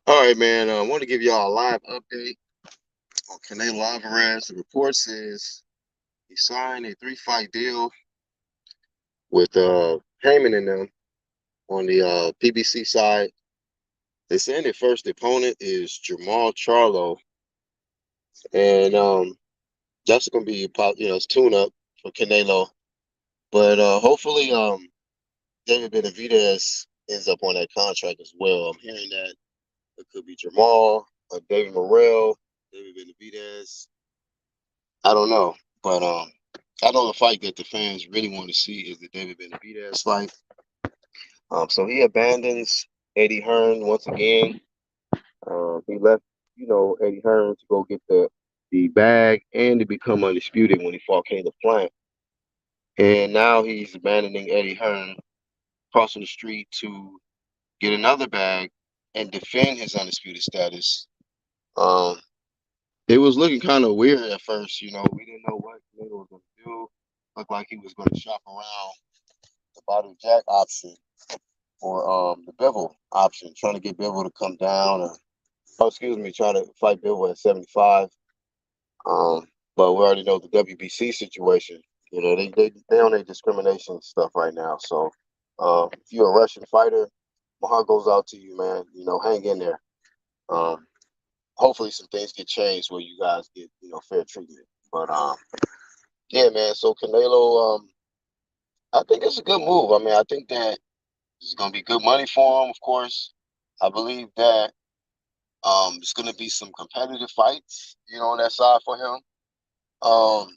All right, man. I want to give y'all a live update on Canelo Alvarez. The report says he signed a three-fight deal with Heyman and them on the PBC side. They saying their first opponent is Jermall Charlo, and that's going to be it's tune-up for Canelo. But hopefully, David Benavidez ends up on that contract as well. I'm hearing that it could be Jermall or David Morrell, David Benavidez. I don't know, but I know the fight that the fans really want to see is the David Benavidez fight. So he abandons Eddie Hearn once again. He left, Eddie Hearn to go get the bag and to become undisputed when he fought Caleb Plant. And now he's abandoning Eddie Hearn, crossing the street to get another bag and defend his undisputed status. Um, it was looking kind of weird at first. We didn't know what Canelo was going to do. Looked like he was going to shop around the bottom jack option or the bevel option, trying to get Bevel to come down, or excuse me, trying to fight Bevel at 75. Um, but we already know the WBC situation. They on their discrimination stuff right now. So if you're a Russian fighter, my heart goes out to you, man. Hang in there. Um, Hopefully some things get changed where you guys get fair treatment. But yeah, man. So Canelo, I think it's a good move. I mean, I think that it's going to be good money for him, of course. I believe that it's going to be some competitive fights, on that side for him. Um,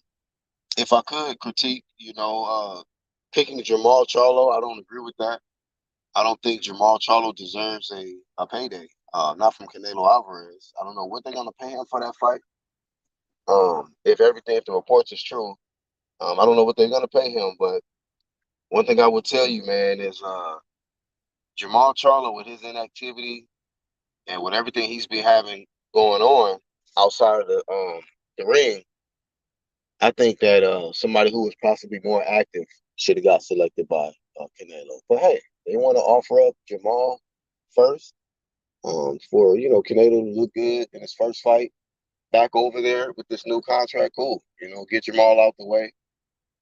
if I could critique, picking Jermall Charlo, I don't agree with that. I don't think Jermall Charlo deserves a payday. Not from Canelo Alvarez. I don't know what they're going to pay him for that fight. If the reports is true, I don't know what they're going to pay him. But one thing I would tell you, man, is Jermall Charlo with his inactivity and with everything he's been having going on outside of the ring, I think that somebody who was possibly more active should have got selected by Canelo. But hey, they want to offer up Jamal first for Canelo to look good in his first fight back over there with this new contract. Cool, get Jamal out the way.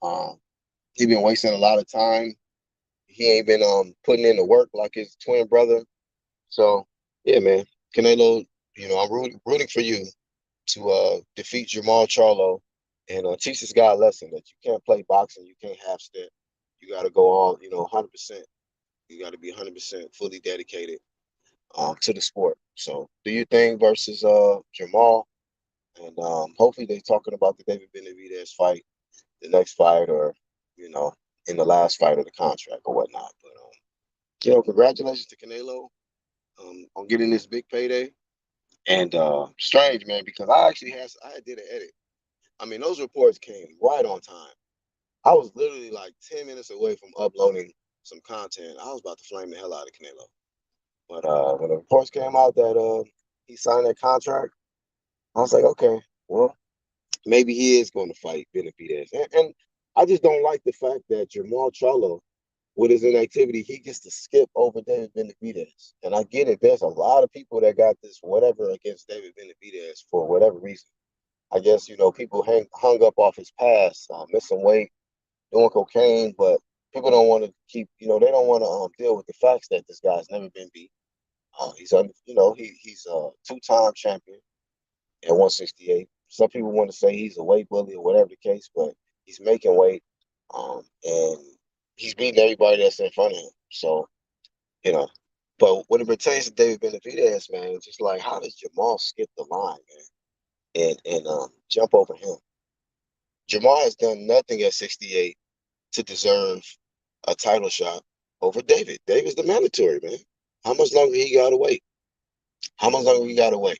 Um, he been wasting a lot of time. He ain't been putting in the work like his twin brother. So yeah, man, Canelo, I'm rooting for you to defeat Jermall Charlo and teach this guy a lesson that you can't play boxing, you can't half step. You got to go all, 100%. You got to be 100% fully dedicated to the sport. So do your thing versus Jermall, and hopefully they're talking about the David Benavidez fight, the next fight, or you know, in the last fight of the contract or whatnot. But congratulations to Canelo on getting this big payday. And strange, man, because I did an edit. I mean, those reports came right on time. I was literally like 10 minutes away from uploading some content. I was about to flame the hell out of Canelo. But when the reports came out that he signed that contract, I was like, okay, well, maybe he is going to fight Benavidez. And I just don't like the fact that Jermall Charlo, with his inactivity, he gets to skip over David Benavidez. And I get it. There's a lot of people that got this whatever against David Benavidez for whatever reason. I guess, people hung up off his past, missing weight, doing cocaine, but people don't want to they don't want to deal with the facts that this guy's never been beat. He's a two-time champion at 168. Some people want to say he's a weight bully or whatever the case, but he's making weight, and he's beating everybody that's in front of him. So, you know, but when it pertains to David Benavidez, man, it's just like, how does Jamal skip the line, man, and jump over him? Jamal has done nothing at 68 to deserve a title shot over David. David's the mandatory, man. How much longer he got to wait? How much longer he got to wait?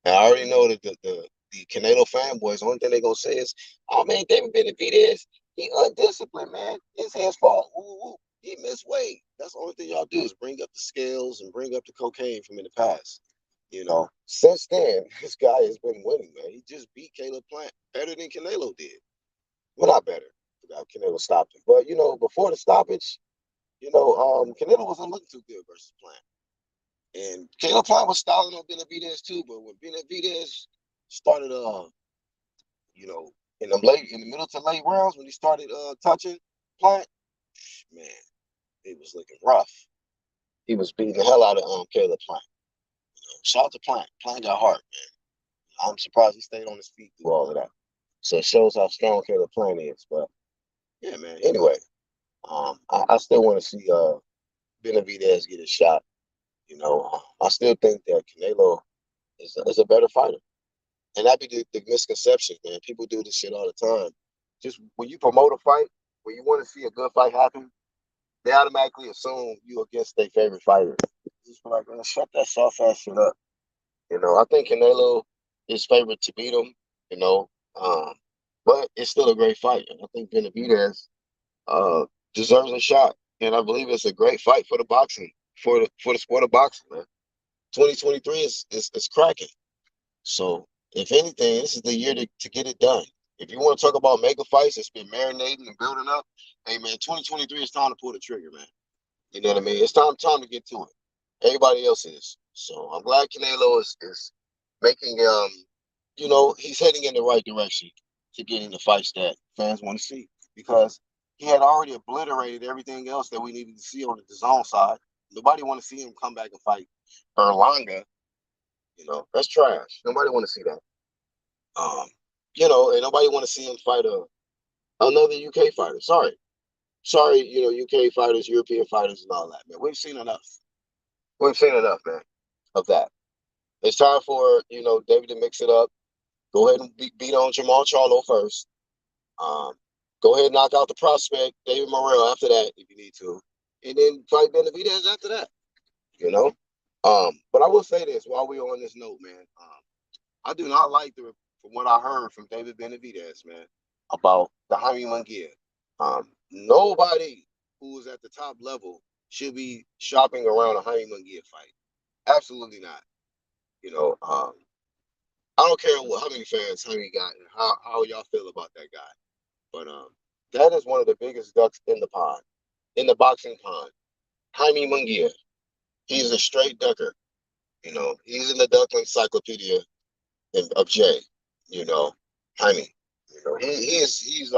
And I already know that the Canelo fanboys, the only thing they're going to say is, oh, man, David Benavidez, he undisciplined, man. It's his fault. Ooh, ooh. He missed weight. That's the only thing y'all do is bring up the scales and bring up the cocaine from in the past. Since then, this guy has been winning, man. He just beat Caleb Plant better than Canelo did. Well, not better. Canelo stopped him. But, before the stoppage, Canelo wasn't looking too good versus Plant. And Caleb Plant was styling on Benavidez too, but when Benavidez started, you know, in the middle to late rounds, when he started touching Plant, man, it was looking rough. He was beating the hell out of Caleb Plant. Shout out to Plant. Plant got heart, man. I'm surprised he stayed on his feet through all of that. So it shows how strong Caleb Plant is. But yeah, man. Anyway, I still want to see Benavidez get a shot. I still think that Canelo is a better fighter. And that be the misconception, man. People do this shit all the time. Just when you promote a fight, when you want to see a good fight happen, they automatically assume you against their favorite fighter. Just be like, man, shut that soft ass shit up. I think Canelo is favored to beat him, you know, um, but it's still a great fight. And I think Benavidez uh, deserves a shot. And I believe it's a great fight for the boxing, for the sport of boxing, man. 2023 is cracking. So, if anything, this is the year to get it done. If you want to talk about mega fights that's been marinating and building up, hey, man, 2023 is time to pull the trigger, man. You know what I mean? It's time to get to it. Everybody else is. So I'm glad Canelo is making he's heading in the right direction to getting the fights that fans want to see, because he had already obliterated everything else that we needed to see on the DAZN side. Nobody want to see him come back and fight Erlanga. That's trash. Nobody want to see that. And nobody want to see him fight another UK fighter. Sorry, UK fighters, European fighters, and all that, man. We've seen enough. We've seen enough, man, of that. It's time for, David to mix it up. Go ahead and beat on Jermall Charlo first. Um, Go ahead and knock out the prospect, David Morrell, after that, if you need to. And then fight Benavidez after that, you know? But I will say this while we're on this note, man. I do not like from what I heard from David Benavidez, man, about the Jaime Munguia. Nobody who is at the top level should be shopping around a Jaime Munguia fight. Absolutely not. I don't care how many fans Jaime got and how y'all feel about that guy. But that is one of the biggest ducks in the pond, in the boxing pond. Jaime Munguia. He's a straight ducker. He's in the duck encyclopedia of Jay. Jaime. He's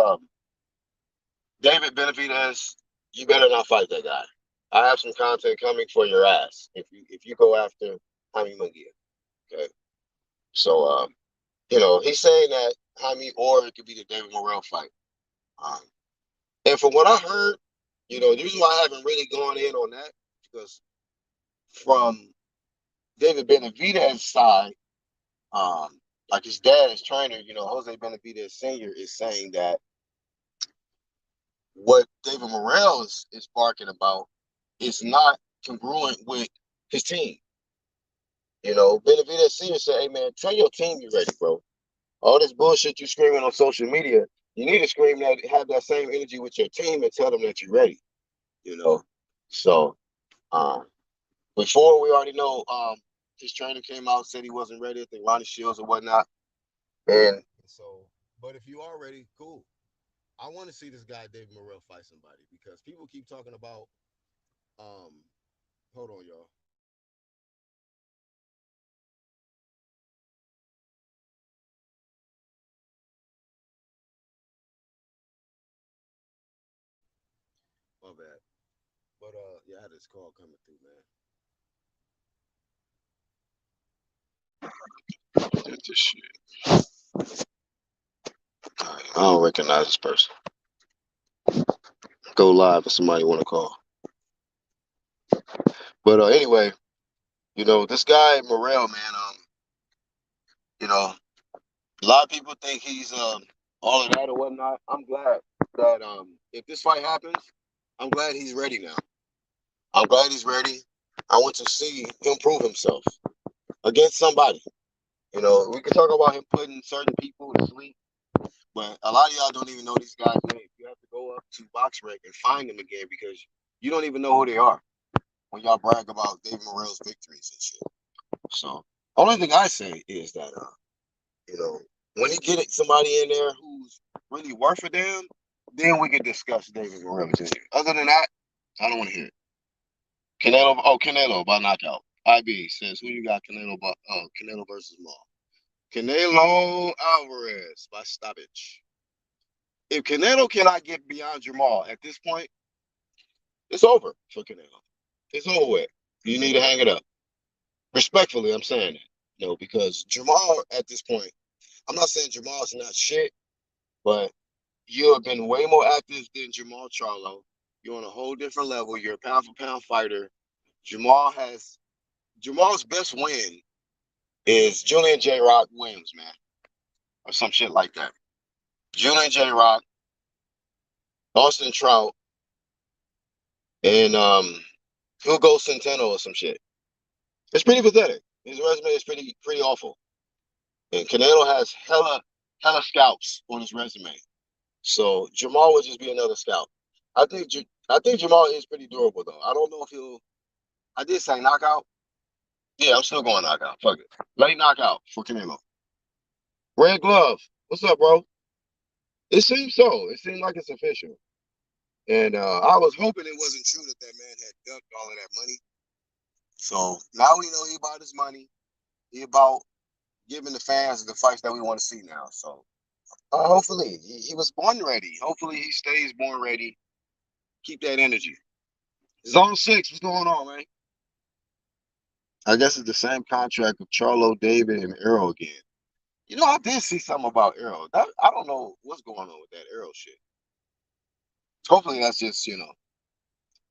David Benavidez. You better not fight that guy. I have some content coming for your ass if you go after Jaime Munguia. Okay. So he's saying that Jaime, or it could be the David Morrell fight. And from what I heard, the reason why I haven't really gone in on that, because from David Benavidez's side, like his dad, his trainer, Jose Benavidez Sr. is saying that what David Morrell is barking about is not congruent with his team. Benavidez Sr. said, hey, man, tell your team you're ready, bro. All this bullshit you screaming on social media, you need to scream that, have that same energy with your team and tell them that you're ready. So before we already know, his trainer came out, said he wasn't ready. I think Ronnie Shields or whatnot. And so, but if you are ready, cool. I want to see this guy David Morrell fight somebody, because people keep talking about. Hold on, y'all. My bad. But yeah, I had this call coming through, man. Get this shit. I don't recognize this person. Go live if somebody want to call. But anyway, this guy Morrell, man. A lot of people think he's all of that or whatnot. I'm glad that if this fight happens, I'm glad he's ready now. I'm glad he's ready. I want to see him prove himself against somebody. We can talk about him putting certain people to sleep, but a lot of y'all don't even know these guys' names. You have to go up to BoxRec and find them again, because you don't even know who they are when y'all brag about David Morrell's victories and shit. So, only thing I say is that, when he get somebody in there who's really worth a damn, then we can discuss David Morrell Jr. Other than that, I don't want to hear it. Canelo by knockout. IB says, who you got? Canelo versus Maul. Canelo Alvarez by stoppage. If Canelo cannot get beyond Jermall at this point, it's over for Canelo. It's over with. You need to hang it up. Respectfully, I'm saying that. Because Jermall at this point, I'm not saying Jermall's not shit, but you have been way more active than Jermall Charlo. You're on a whole different level. You're a pound for pound fighter. Jermall's best win is Julian J. Rock Williams, man, or some shit like that. Julian J. Rock, Austin Trout, and Hugo Centeno or some shit. It's pretty pathetic. His resume is pretty awful. And Canelo has hella scouts on his resume. So Jermall would just be another scout. I think Jermall is pretty durable though. I don't know if he'll. I did say knockout. Yeah, I'm still going knockout. Fuck it. Late knockout for Canelo. Red glove. What's up, bro? It seems so. It seemed like it's official. And I was hoping it wasn't true that man had ducked all of that money. So now we know he about his money. He about giving the fans the fights that we want to see now. So hopefully he was born ready. Hopefully he stays born ready. Keep that energy. Zone 6, what's going on, man? I guess it's the same contract of Charlo, David, and Errol again. I did see something about Errol. I don't know what's going on with that Errol shit. Hopefully that's just,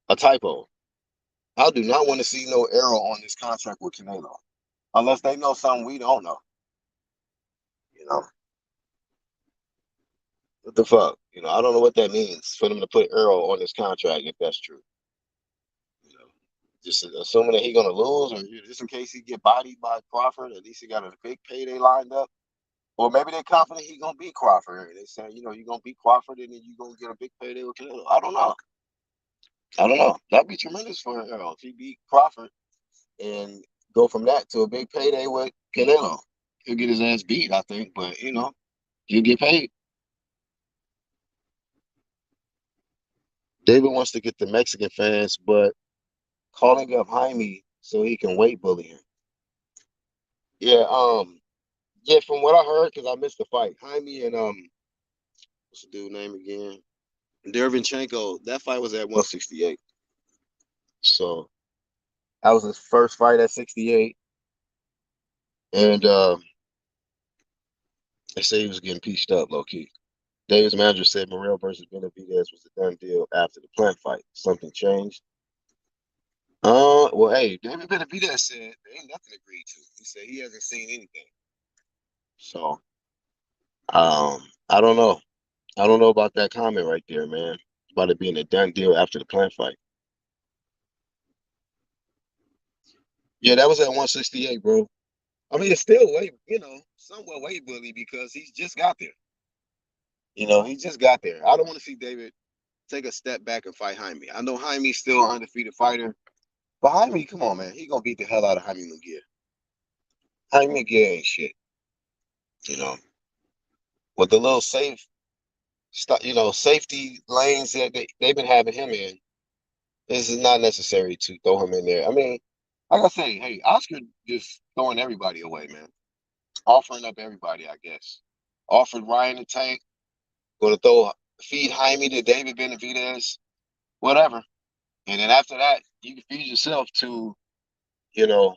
a typo. I do not want to see no Errol on this contract with Canelo. Unless they know something we don't know. What the fuck? I don't know what that means for them to put Errol on this contract if that's true. You know, just assuming that he's gonna lose, or just in case he get bodied by Crawford, at least he got a big payday lined up. Or maybe they're confident he's gonna beat Crawford. They say, you're gonna beat Crawford and then you're gonna get a big payday with Canelo. I don't know. That'd be tremendous for Errol if he beat Crawford and go from that to a big payday with Canelo. He'll get his ass beat, I think, but he'll get paid. David wants to get the Mexican fans, but calling up Jaime so he can weight bully him. Yeah, yeah, from what I heard, because I missed the fight, Jaime and what's the dude name again? Derevyanchenko. That fight was at 168. So that was his first fight at 68, and they say he was getting pieced up, low key. David's manager said Morrell versus Benavidez was a done deal after the Plant fight. Something changed. Well, hey, David Benavidez said there ain't nothing agreed to. He said he hasn't seen anything. So, I don't know. I don't know about that comment right there, man. About it being a done deal after the Plant fight. Yeah, that was at 168, bro. I mean, it's still way, somewhat weight bully because he's just got there. He just got there. I don't want to see David take a step back and fight Jaime. I know Jaime's still an undefeated fighter, but Jaime, come on, man, he gonna beat the hell out of Jaime Munguia. Jaime Munguia ain't shit, you know. With the little safety lanes that they've been having him in, this is not necessary to throw him in there. I mean, like I say, hey, Oscar just throwing everybody away, man. Offering up everybody, I guess. Offered Ryan the Tank, going to feed Jaime to David Benavidez, whatever. And then after that, you can feed yourself to, you know,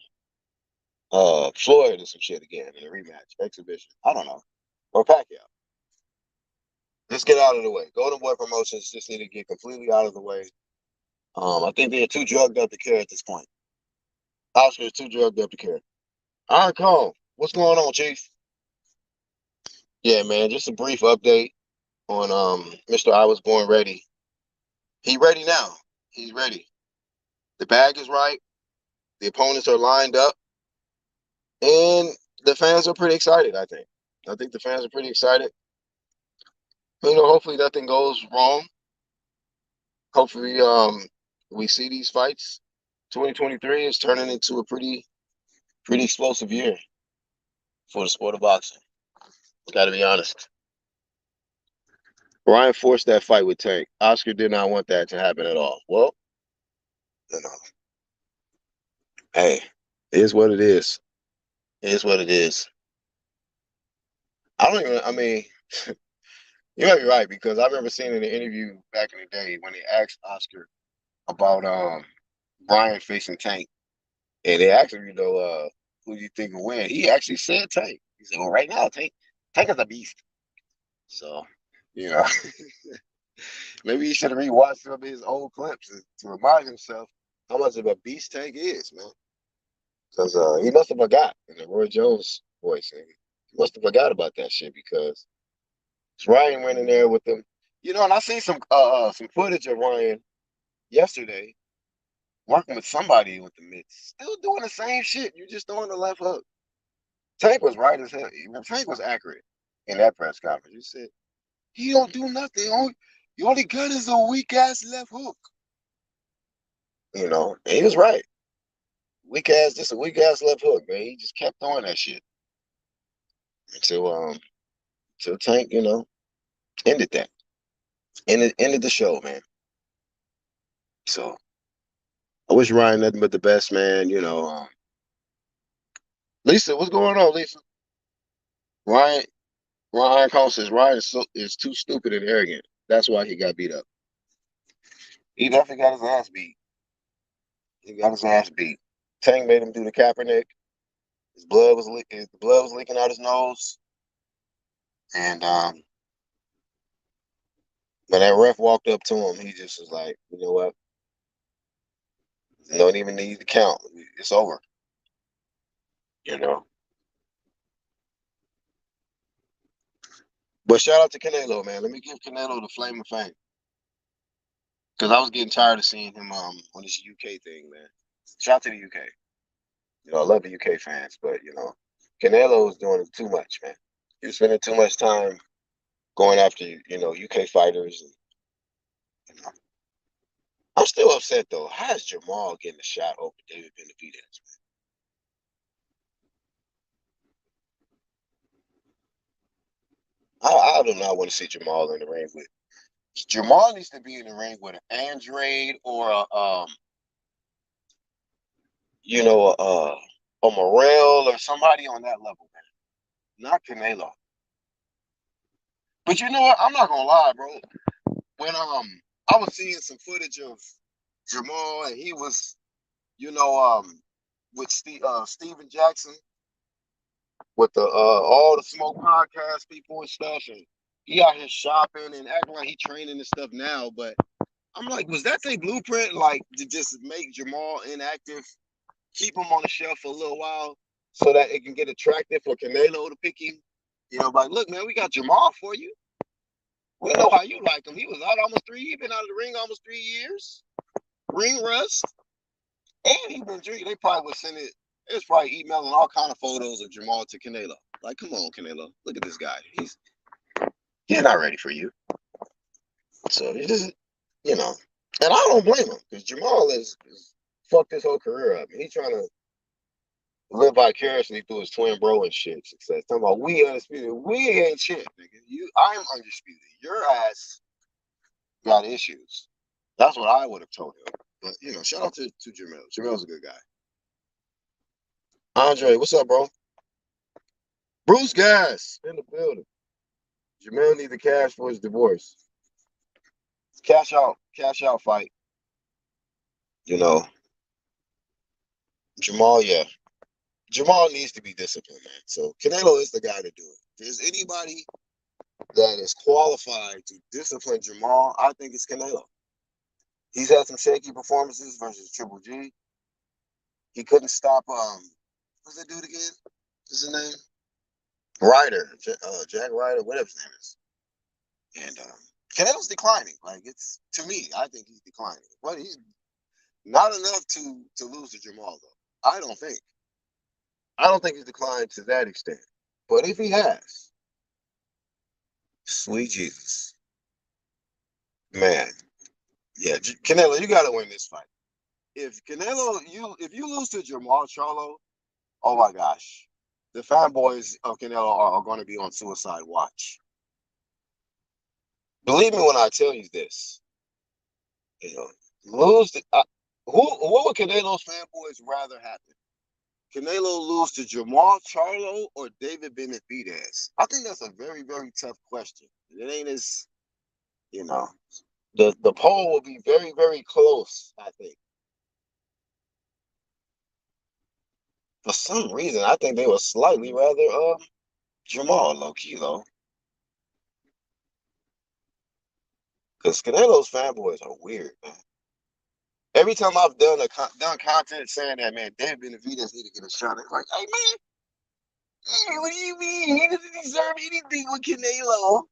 Floyd or some shit again in a rematch, exhibition. I don't know. Or Pacquiao. Just get out of the way. Golden Boy Promotions just need to get completely out of the way. I think they're too drugged up to care at this point. Oscar is too drugged up to care. All right, Cole. What's going on, Chief? Yeah, man. Just a brief update on Mr. I Was Born Ready. He ready now. He's ready. The bag is right. The opponents are lined up. And the fans are pretty excited, I think. I think the fans are pretty excited. Hopefully nothing goes wrong. Hopefully we see these fights. 2023 is turning into a pretty explosive year for the sport of boxing. Got to be honest. Ryan forced that fight with Tank. Oscar did not want that to happen at all. Well, hey, It is what it is. It is what it is. I don't even. I mean, you might be right because I remember seeing in an interview back in the day when they asked Oscar about Brian facing Tank, and they asked him, who do you think will win? He actually said Tank. He said, "Well, right now, Tank is a beast." So, you know, maybe he should have rewatched some of his old clips to remind himself how much of a beast Tank is, man. Because he must have forgot in the Roy Jones voice. And he must have forgot about that shit because Ryan went in there with them. And I seen some footage of Ryan yesterday working with somebody with the mitts, still doing the same shit. You just throwing the left hook. Tank was right as hell. Tank was accurate in that press conference. He said he don't do nothing. The only gun is a weak ass left hook. And he was right. Just a weak ass left hook, man. He just kept throwing that shit until Tank, ended that. Ended the show, man. So I wish Ryan nothing but the best, man. Lisa, what's going on, Lisa? Ryan Ryan Cole says Ryan is too stupid and arrogant. That's why he got beat up. He definitely got his ass beat. He got his ass beat. Tank made him do the Kaepernick. His blood was leaking out his nose. And when that ref walked up to him, he just was like, you know what? You don't even need to count. It's over. You know. But shout out to Canelo, man. Let me give Canelo the flame of fame. Because I was getting tired of seeing him on this UK thing, man. Shout out to the UK. I love the UK fans, but Canelo is doing too much, man. He's spending too much time going after UK fighters. And, I'm still upset though. How is Jermall getting a shot over David Benavidez? I do not want to see Jermall in the ring with. Jermall needs to be in the ring with an Andrade or a Morel or somebody on that level, man. Not Canelo. But you know what? I'm not gonna lie, bro. When I was seeing some footage of Jermall and he was, with Steven Jackson with the all the smoke podcast people and stuff, and he out here shopping and acting like he training and stuff now. But I'm like, was that a blueprint, like to just make Jermall inactive, keep him on the shelf for a little while, so that it can get attractive for Canelo to pick him? Like, look, man, we got Jermall for you. We know how you like him. He was out almost 3. He been out of the ring almost 3 years. Ring rust. And he been drinking. They probably would send it. It's probably emailing all kind of photos of Jermall to Canelo. Like, come on, Canelo. Look at this guy. He's not ready for you. So he just, and I don't blame him because Jermall is fucked his whole career up. He's trying to live vicariously through his twin bro and shit. Success. Talking about we undisputed. We ain't shit, nigga. I'm undisputed. Your ass got issues. That's what I would have told him. But shout out to Jermall. Jermall's a good guy. Andre, what's up, bro? Bruce Gas in the building. Jermall needs the cash for his divorce. Cash out fight. Jermall, yeah. Jermall needs to be disciplined, man. So Canelo is the guy to do it. If there's anybody that is qualified to discipline Jermall, I think it's Canelo. He's had some shaky performances versus Triple G. He couldn't stop what's that dude again? What's his name? Ryder, Jack Ryder, whatever his name is. And Canelo's declining. Like, it's, to me, I think he's declining. But he's not enough to lose to Jermall, though. I don't think he's declined to that extent. But if he has, sweet Jesus. Man. Yeah, Canelo, you got to win this fight. If you lose to Jermall Charlo, oh my gosh. The fanboys of Canelo are going to be on suicide watch. Believe me when I tell you this. Lose what would Canelo's fanboys rather happen? Canelo lose to Jermall Charlo or David Benavidez? I think that's a very, very tough question. It ain't as, you know, the poll will be very, very close, I think. For some reason, I think they were slightly rather Jermall low key though. Because Canelo's fanboys are weird, man. Every time I've done content saying that, man, David Benavidez need to get a shot. It's like, hey, man, what do you mean? He doesn't deserve anything with Canelo.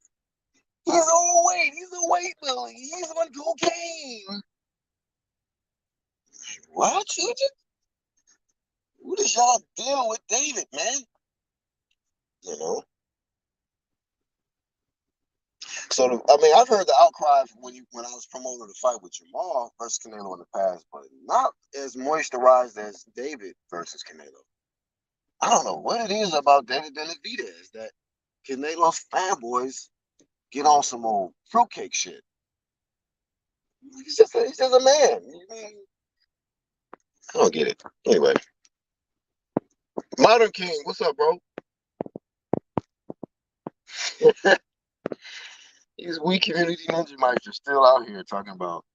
He's overweight. He's a weight bully. He's on cocaine. What? Who does y'all deal with David, man? You know? So, I've heard the outcry when I was promoting the fight with Jermall versus Canelo in the past, but not as moisturized as David versus Canelo. I don't know what it is about David Benavidez that Canelo's fanboys get on some old fruitcake shit. He's just a man. I don't get it. Anyway, Modern King, what's up, bro? These weak community ninja mics are still out here talking about.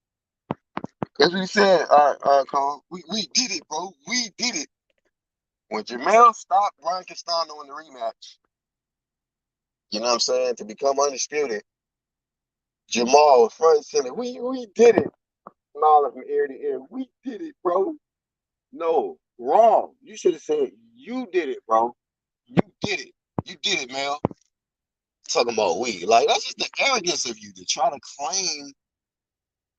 As we said, Colin, we did it, bro. We did it. When Jermall stopped Brian Castano in the rematch, you know what I'm saying, to become undisputed, Jermall was front and center. We did it. Smiling from ear to ear. We did it, bro. No, wrong. You should have said, you did it, bro. You did it. You did it, Mel. Talking about we. Like, that's just the arrogance of you to try to claim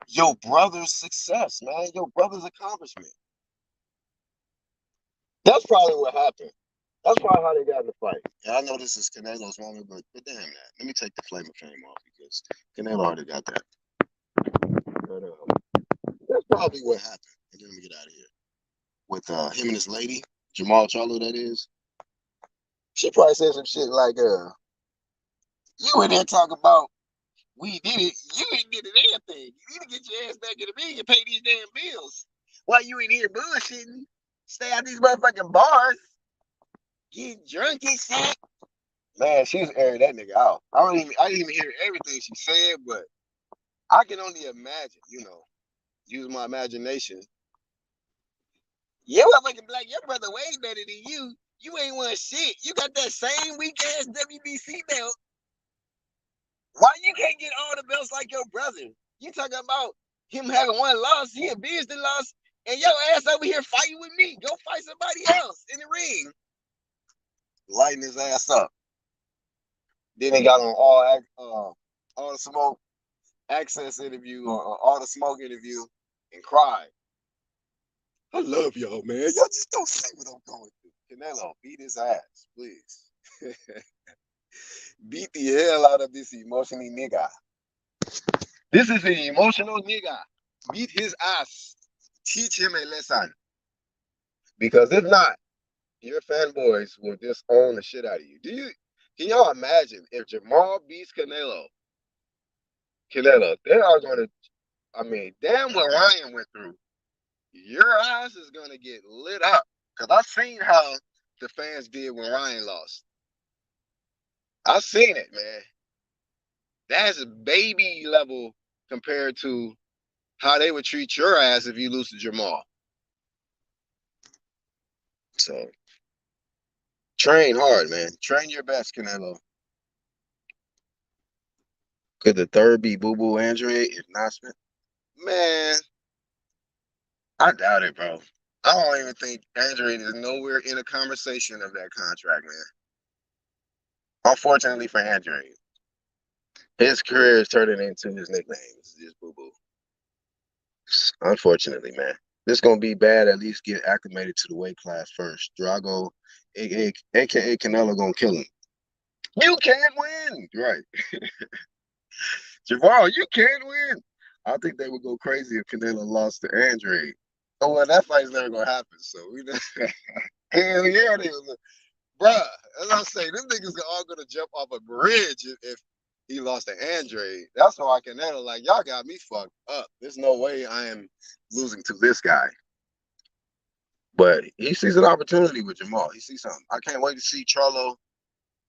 your brother's success, man. Your brother's accomplishment. That's probably what happened. That's probably how they got in the fight. And I know this is Canelo's moment, but damn that. Let me take the flame of fame off because Canelo already got that. But that's probably what happened. And then let me get out of here. With him and his lady, Jermall Charlo, that is. She probably said some shit like, you in there talking about we did it. You ain't did a damn thing. You need to get your ass back in the ring and pay these damn bills. While you in here bullshitting, stay out these motherfucking bars, get drunk and shit. Man, she was airing that nigga out. I didn't even hear everything she said, but I can only imagine, use my imagination. Yeah, motherfucking black, your brother way better than you. You ain't won shit. You got that same weak ass WBC belt. Why you can't get all the belts like your brother? You talking about him having one loss, he and Beers the loss, and your ass over here fighting with me. Go fight somebody else in the ring. Lighting his ass up. Then he got on all the smoke access interview or all the smoke interview and cried. I love y'all, man. Y'all just don't say what I'm going through. Canelo, beat his ass, please. Beat the hell out of this emotionally nigga. This is an emotional nigga. Beat his ass. Teach him a lesson. Because if not, your fanboys will just own the shit out of you. Can y'all imagine if Jermall beats Canelo, they are going to, damn what Ryan went through. Your ass is going to get lit up. Because I've seen how the fans did when Ryan lost. I've seen it, man. That's baby level compared to how they would treat your ass if you lose to Jermall. So, train hard, man. Train your best, Canelo. Could the third be Boo Boo Andre if not Smith? Man, I doubt it, bro. I don't even think Andre is nowhere in a conversation of that contract, man. Unfortunately for Andre, his career is turning into his nickname. It's just Boo Boo. Unfortunately, man. This is going to be bad. At least get acclimated to the weight class first. Drago, a.k.a. Canelo, going to kill him. You can't win. Right. Jermall, you can't win. I think they would go crazy if Canelo lost to Andre. Oh, well, that fight's never going to happen. So, hell yeah, they was. Bruh, as I say, them niggas are all going to jump off a bridge if he lost to Andre. That's why Canelo, like, y'all got me fucked up. There's no way I am losing to this guy. But he sees an opportunity with Jermall. He sees something. I can't wait to see Charlo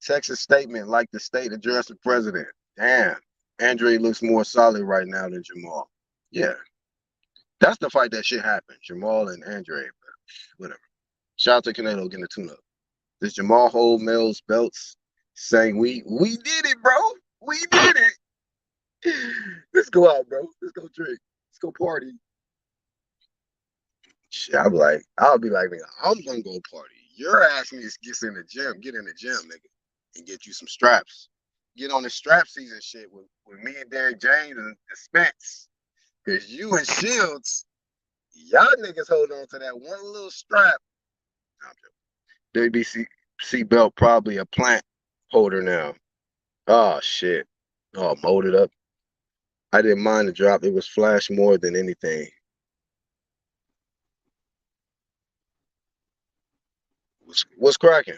Texas statement like the state address the president. Damn, Andre looks more solid right now than Jermall. Yeah, that's the fight that shit happened. Jermall and Andre, but whatever. Shout out to Canelo getting a tune-up. Does Jermall hold Mel's belts? Saying we did it, bro. We did it. Let's go out, bro. Let's go drink. Let's go party. Shit, I'll be like, nigga, I'm gonna go party. Your ass needs to get in the gym, nigga, and get you some straps. Get on the strap season shit with me and Derek James and Spence. Cause you and Shields, y'all niggas hold on to that one little strap. WBC belt probably a plant holder now. Oh shit. Oh, molded up. I didn't mind the drop. It was flash more than anything. What's cracking?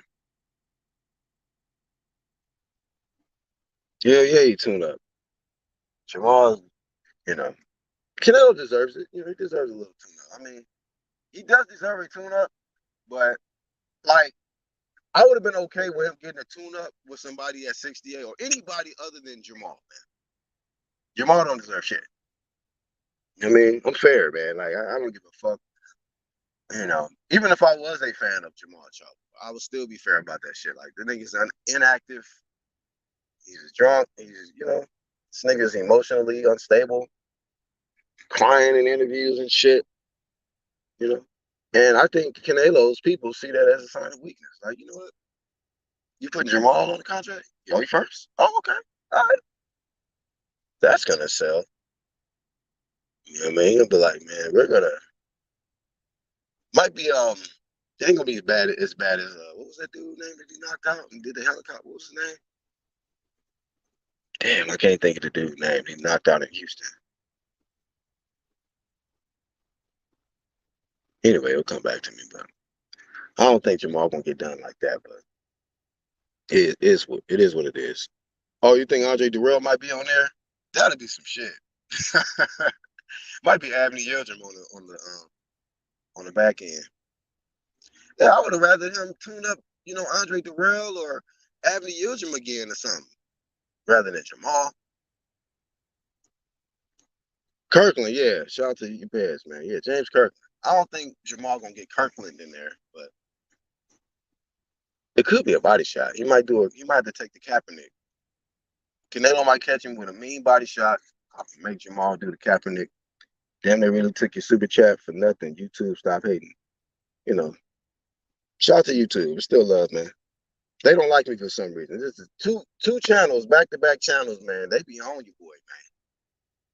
Yeah, he tuned up. Jamal, you know, Canelo deserves it. You know, he deserves a little tune up. I mean, he does deserve a tune up, but like I would have been okay with him getting a tune up with somebody at 68 or anybody other than Jermall, man. Jermall don't deserve shit. I mean, I'm fair, man. Like I don't give a fuck. You know, even if I was a fan of Jermall Charlo, I would still be fair about that shit. Like the nigga's inactive. He's drunk. This nigga's emotionally unstable, crying in interviews and shit. You know, and I think Canelo's people see that as a sign of weakness. Like, you know what? You putting Jermall on the contract? You first? Oh, okay. All right. That's gonna sell. You know what I mean? He'll be like, man, we're gonna might be it ain't gonna be as bad as what was that dude name that he knocked out and did the helicopter? What was his name? Damn, I can't think of the dude's name. He knocked out in Houston. Anyway, it'll come back to me, but I don't think Jamal gonna get done like that. But it is what it is. Oh, you think Andre Durrell might be on there? That'd be some shit. Might be Abney Yildirim on the back end. Yeah, I would have rather him tune up, Andre Durrell or Abney Yildirim again or something, rather than Jamal. Kirkland, yeah. Shout out to you, Pez, man. Yeah, James Kirkland. I don't think Jamal gonna get Kirkland in there, but it could be a body shot. He might do it. He might have to take the Kaepernick. Canelo might catch him with a mean body shot. I'll make Jamal do the Kaepernick. Damn, they really took your super chat for nothing. YouTube, stop hating. You know, shout out to YouTube. It's still love, man. They don't like me for some reason. This is two channels, back-to-back channels, man. They be on you, boy, man.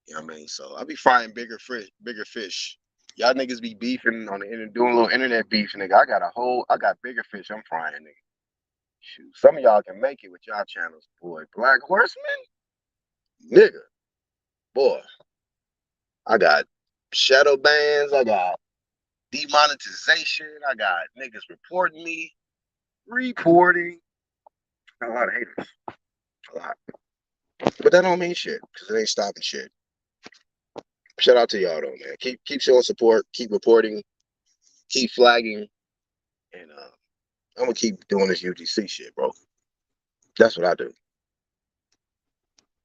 You know what I mean? So I be frying bigger fish. Y'all niggas be beefing on the internet, doing a little internet beef, nigga. I got bigger fish I'm frying, nigga. Shoot, some of y'all can make it with y'all channels, boy. Black Horseman, nigga, boy. I got shadow bans. I got demonetization. I got niggas reporting. Got a lot of haters, a lot. But that don't mean shit because it ain't stopping shit. Shout out to y'all though, man. Keep showing support. Keep reporting. Keep flagging, and I'm gonna keep doing this UGC shit, bro. That's what I do.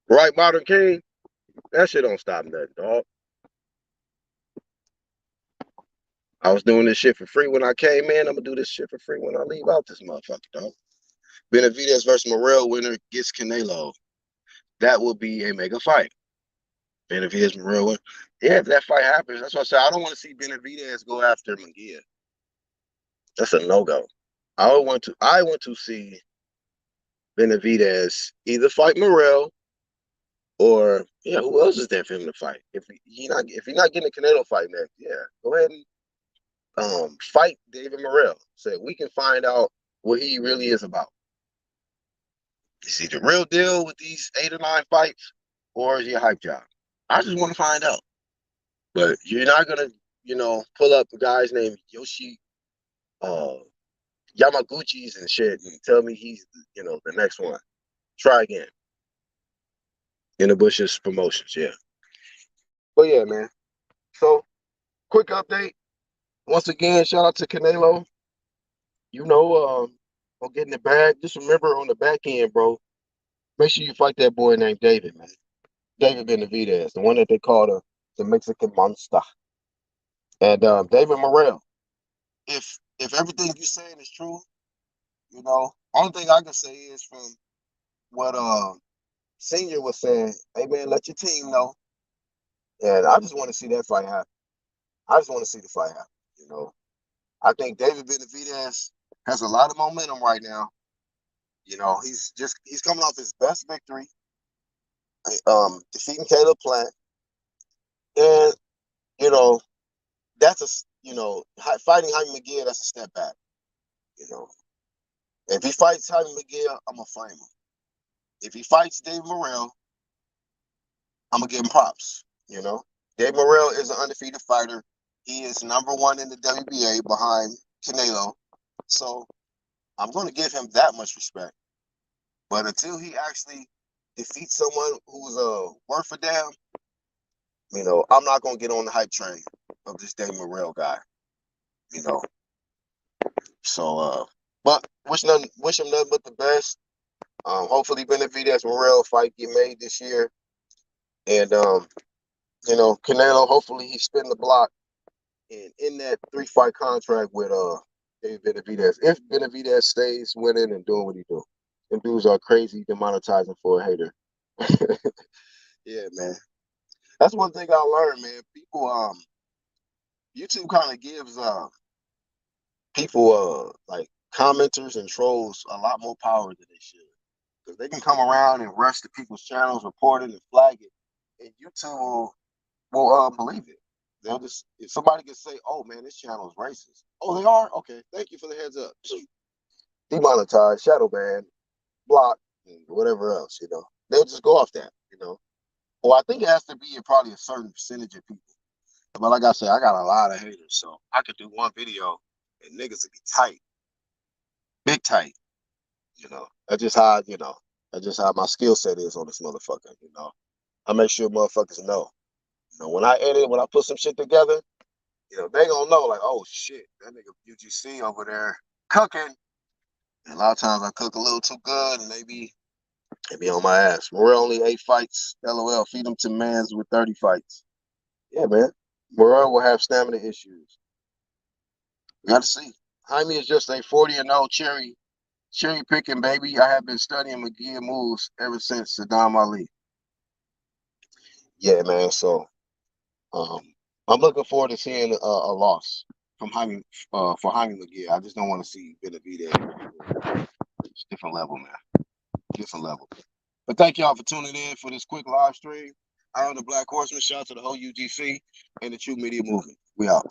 Right, Modern King? That shit don't stop nothing, dog. I was doing this shit for free when I came in. I'm gonna do this shit for free when I leave out this motherfucker, dog. Benavidez versus Morrell winner gets Canelo. That will be a mega fight. Benavidez Morrell winner. Yeah, if that fight happens, that's what I said. I don't want to see Benavidez go after Munguia. That's a no-go. I want to see Benavidez either fight Morrell or who else is there for him to fight? If he's not getting a Canelo fight next, go ahead and fight David Morrell. So we can find out what he really is about. Is he the real deal with these 8 or 9 fights, or is he a hype job? I just want to find out. But you're not gonna, pull up a guy's named Yoshi Yamaguchi's and shit and tell me he's, the next one. Try again. In the Bushes Promotions, yeah. But yeah, man. So, quick update. once again, shout out to Canelo. For getting the bag. Just remember on the back end, bro. Make sure you fight that boy named David, man. David Benavidez, the one that they call the Mexican monster. And David Morrell. If everything you're saying is true, only thing I can say is from what Senior was saying, hey man, let your team know. And I just want to see that fight happen. I just want to see the fight happen. I think David Benavidez has a lot of momentum right now. He's coming off his best victory, defeating Caleb Plant. And, you know, fighting Jaime McGill, that's a step back. If he fights Jaime McGill, I'm going to fight him. If he fights Dave Morrell, I'm going to give him props. Dave Morrell is an undefeated fighter. He is #1 in the WBA behind Canelo. So I'm going to give him that much respect. But until he actually defeats someone who's worth a damn, I'm not going to get on the hype train of this Dave Morrell guy. So, but wish him nothing but the best. Hopefully Benavidez Morrell fight get made this year. And, Canelo, hopefully he spin the block and in that 3-fight contract with David Benavidez. If Benavidez stays winning and doing what he do. Them dudes are crazy demonetizing for a hater. Yeah, man. That's one thing I learned, man. People, YouTube kind of gives people like commenters and trolls a lot more power than they should. Because they can come around and rush to people's channels, report it and flag it. And YouTube will believe it. They'll just, if somebody can say, oh man, this channel is racist. Oh, they are? Okay, thank you for the heads up. Demonetized, shadow ban, block, and whatever else, They'll just go off that, Well, I think it has to be probably a certain percentage of people. But like I said, I got a lot of haters, so I could do one video and niggas would be tight. Big tight. That's just how my skill set is on this motherfucker, I make sure motherfuckers know. When I edit, when I put some shit together, they gonna know, like, oh shit, that nigga UGC over there cooking. And a lot of times I cook a little too good and they be on my ass. We're only 8 fights. LOL. Feed them to mans with 30 fights. Yeah, man. Morel will have stamina issues. We got to see. Jaime is just a 40-0 cherry picking baby. I have been studying McGee moves ever since Saddam Ali. Yeah, man. So I'm looking forward to seeing a loss from Jaime for Jaime McGee. I just don't want to see Benavidez. It's a different level, man. Different level. But thank y'all for tuning in for this quick live stream. I am the Black Horseman. Shout out to the whole UGC and the True Media Movement. We out.